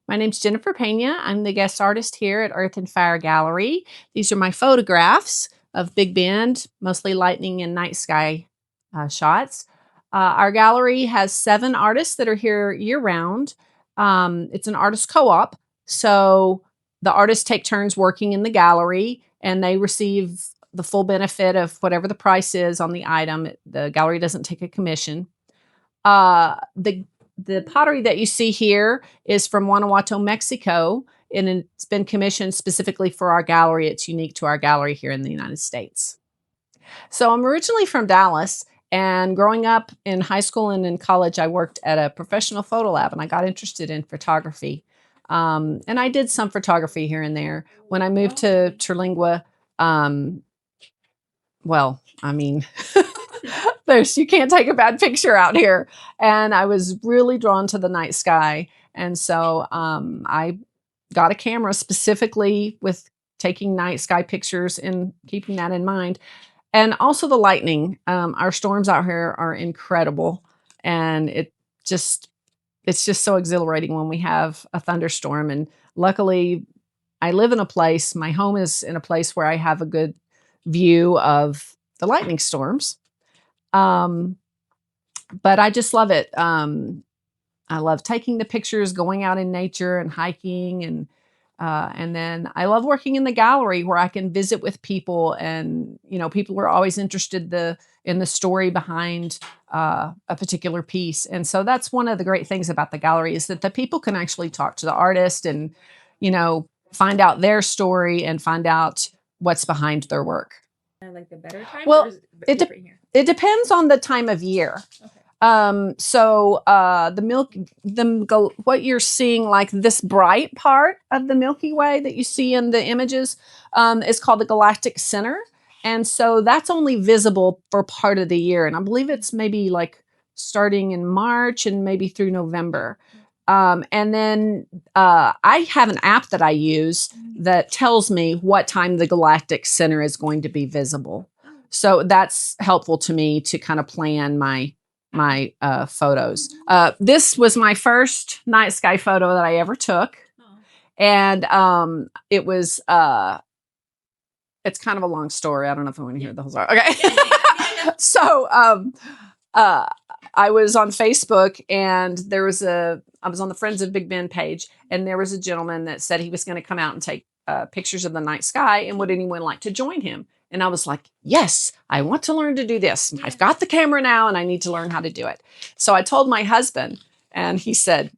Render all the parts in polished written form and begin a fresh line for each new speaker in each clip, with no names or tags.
My name's Jennifer Pena. I'm the guest artist here at Earth and Fire Gallery. These are my photographs of Big Bend, mostly lightning and night sky shots. Our gallery has 7 artists that are here year-round. It's an artist co-op, so the artists take turns working in the gallery, and they receive the full benefit of whatever the price is on the item. The gallery doesn't take a commission. The pottery that you see here is from Guanajuato, Mexico, and it's been commissioned specifically for our gallery. It's unique to our gallery here in the United States. So I'm originally from Dallas, and growing up in high school and in college, I worked at a professional photo lab, and I got interested in photography. And I did some photography here and there. When I moved to Terlingua, well, I mean, you can't take a bad picture out here. And I was really drawn to the night sky. And so I got a camera specifically with taking night sky pictures and keeping that in mind. And also the lightning. Our storms out here are incredible. And it's just so exhilarating when we have a thunderstorm. And luckily, I live in a place, my home is in a place where I have a good view of the lightning storms. But I just love it. I love taking the pictures, going out in nature and hiking. And then I love working in the gallery where I can visit with people, and, people are always interested in the story behind a particular piece. And so that's one of the great things about the gallery, is that the people can actually talk to the artist and, find out their story and find out what's behind their work.
Like the better time?
Well,
or is it different here?
It depends on the time of year.
Okay.
So what you're seeing, like this bright part of the Milky Way that you see in the images, is called the galactic center. And so that's only visible for part of the year. And I believe it's maybe like starting in March and maybe through November. And then I have an app that I use that tells me what time the galactic center is going to be visible. So that's helpful to me to kind of plan my photos. This was my first night sky photo that I ever took. And it was, it's kind of a long story. I don't know if I want to hear the whole story. Okay. So I was on Facebook, and I was on the Friends of Big Bend page, and there was a gentleman that said he was going to come out and take pictures of the night sky, and would anyone like to join him? And I was like, yes, I want to learn to do this. I've got the camera now, and I need to learn how to do it. So I told my husband, and he said,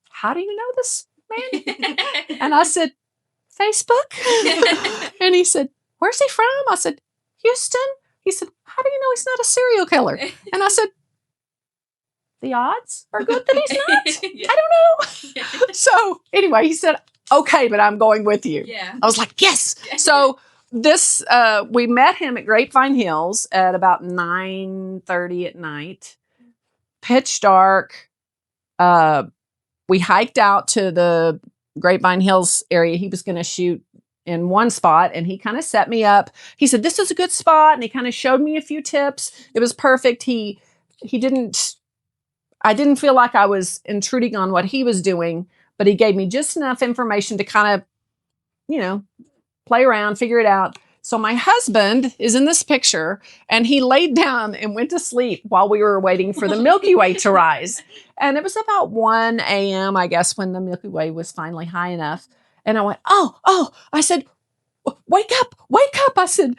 how do you know this man? And I said, Facebook. And he said, where's he from? I said, Houston. He said, how do you know he's not a serial killer? And I said, the odds are good that he's not. Yeah. I don't know. So anyway, he said, okay, but I'm going with you.
Yeah.
I was like, yes. So we met him at Grapevine Hills at about 9:30 at night, pitch dark. We hiked out to the Grapevine Hills area. He was going to shoot in one spot, and he kind of set me up. He said, this is a good spot. And he kind of showed me a few tips. It was perfect. I didn't feel like I was intruding on what he was doing, but he gave me just enough information to kind of, play around, figure it out. So my husband is in this picture, and he laid down and went to sleep while we were waiting for the Milky Way to rise. And it was about 1 a.m., I guess, when the Milky Way was finally high enough. And I went, oh, I said, wake up. I said,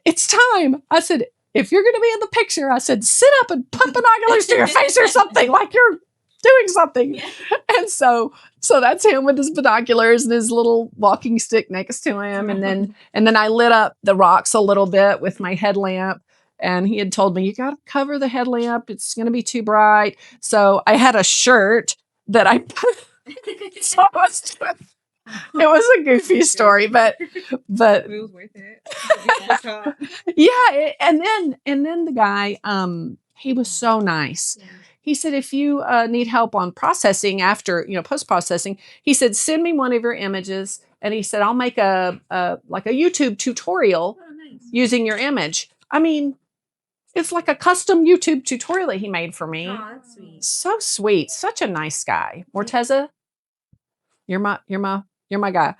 it's time. I said, if you're going to be in the picture, I said, sit up and put binoculars to your face or something, like you're doing something. Yeah. And so that's him with his binoculars and his little walking stick next to him. And then I lit up the rocks a little bit with my headlamp. And he had told me, you got to cover the headlamp. It's going to be too bright. So I had a shirt that I put. So it was a goofy story, but
it was worth it.
Yeah. And then the guy, he was so nice. Yeah. He said, if you need help on processing after, post-processing, he said, send me one of your images. And he said, I'll make a YouTube tutorial using your image. I mean, it's like a custom YouTube tutorial that he made for me.
Oh, that's sweet.
So sweet. Such a nice guy. Morteza? You're my guy.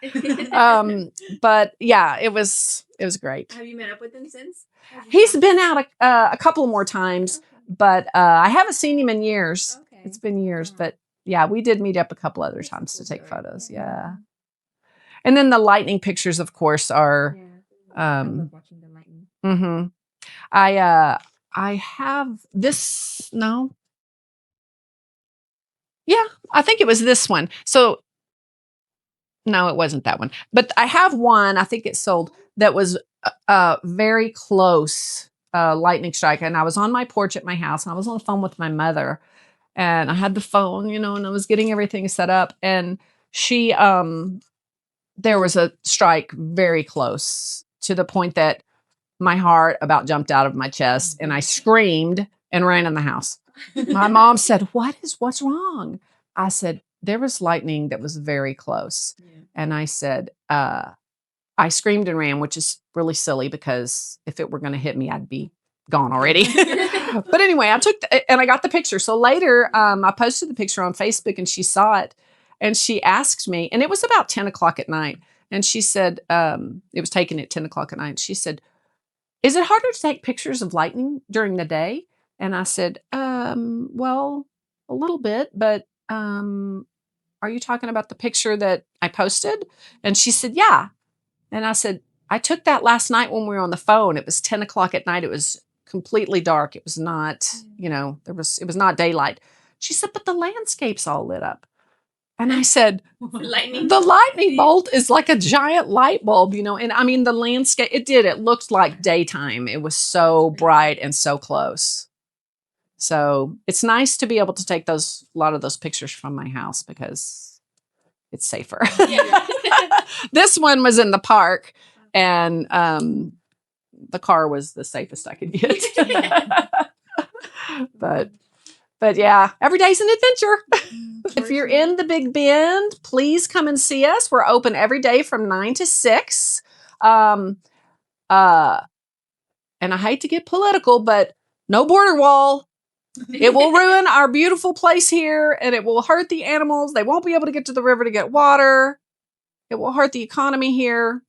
But yeah, it was great.
Have you met up with him since?
He's been out a couple more times, but I haven't seen him in years.
Okay.
It's been years, but yeah, we did meet up a couple other times to take photos. Yeah. And then the lightning pictures, of course, are.
I love watching the lightning.
Mm-hmm. I have this. No. Yeah, I think it was this one. So no, it wasn't that one. But I have one. I think it sold that was very close lightning strike, and I was on my porch at my house, and I was on the phone with my mother, and I had the phone, and I was getting everything set up, and she there was a strike very close to the point that my heart about jumped out of my chest, and I screamed and ran in the house. My mom said, what's wrong? I said, there was lightning that was very close. Yeah. And I said, I screamed and ran, which is really silly because if it were going to hit me, I'd be gone already. But anyway, I took and I got the picture. So later, I posted the picture on Facebook, and she saw it, and she asked me, and it was about 10 o'clock at night. And she said, it was taken at 10 o'clock at night. She said, is it harder to take pictures of lightning during the day? And I said, well, a little bit, but are you talking about the picture that I posted? And she said, yeah. And I said, I took that last night when we were on the phone. It was 10 o'clock at night. It was completely dark. It was not, it was not daylight. She said, but the landscape's all lit up. And I said, the lightning bolt is like a giant light bulb, and I mean, the landscape, it looked like daytime. It was so bright and so close. So it's nice to be able to take a lot of those pictures from my house because it's safer. Yeah. This one was in the park, and the car was the safest I could get. But yeah, every day's an adventure. If you're in the Big Bend, please come and see us. We're open every day from 9 to 6. And I hate to get political, but no border wall. It will ruin our beautiful place here, and it will hurt the animals. They won't be able to get to the river to get water. It will hurt the economy here.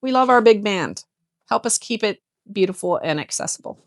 We love our Big Bend. Help us keep it beautiful and accessible.